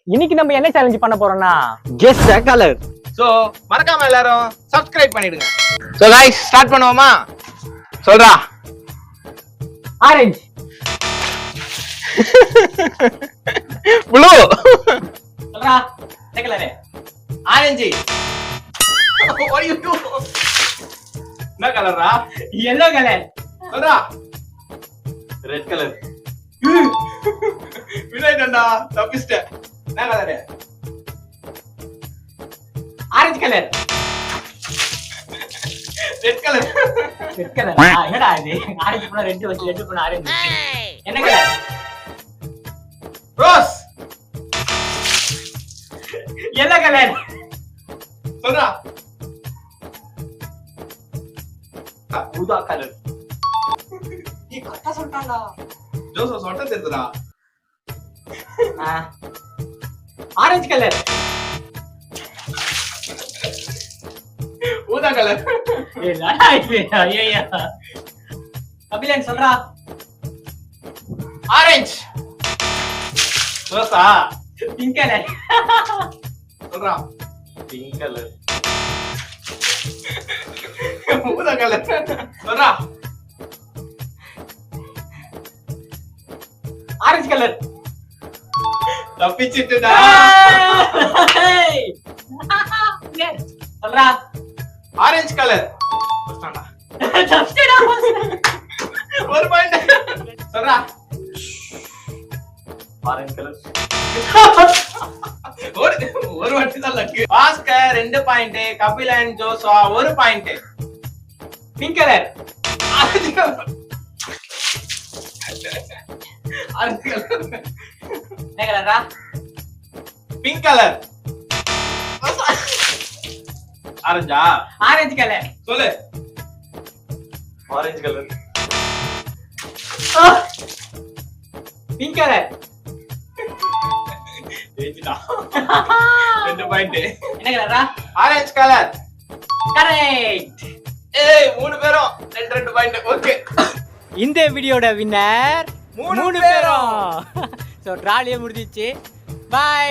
இன்னைக்கு நம்ம என்ன சேலஞ்ச் பண்ண போறோம்னா கெஸ் த கலர். சோ மறக்காம எல்லாரும் சப்ஸ்கிரைப் பண்ணிடுங்க. சோ गाइस ஸ்டார்ட் பண்ணுவோமா? சொல்றா. ஆரஞ்சு. ப்ளூ. சொல்றா. என்ன colour? Orange. what you do? என்ன கலரா? yellow colour. சொல்றா. Red colour. விளையாடண்டா தப்பிச்சிட்ட. என்ன colour? Orange colour. Red colour. Red colour. என்னடா இது? ஆரஞ்சு போனா ரெட் வச்சு ரெட் போனா ஆரஞ்சு. என்ன கலர்? ரோஸ். yellow colour. சொல்றா. ஊதா கலர். நீ கரெக்ட்டா சொல்றடா. ஜோசோ சொட்ட தெரியுதுடா. Orange colour. ஊதா கலர். என்னடா இது? ஐயா. கபிலன் சொல்றா. ஆரஞ்சு. ரோசா. Pink colour. சொல்றா. Pink colour. ஊதா கலர். சொல்றா. Orange colour. தப்பிச்சிட்டுடா. சொல்றா. Orange colour. தப்பிச்சிடா. ஒரு பாயிண்ட். சொல்றா. Orange colour. ஒரு வாட்டி தான் லக்கு. பாஸ்கர் 2 பாயிண்ட், கபிலன் ஜோசா 1 point. Pink colour. Orange colour. Orange colour. என்ன கலரா? Pink colour. ஆரஞ்சா? Orange colour. சொல்லு. Orange colour. Pink colour. ஜெயிச்சிட்டா. 2 பாயிண்ட். என்ன கலரா? Orange colour. கரெக்ட். ஏய் 3 பேரும் 2 பாயிண்ட். ஓகே. இந்த வீடியோட வின்னர் 3 பேரும். சோ ட்ராலியே முடிஞ்சிச்சு. பை.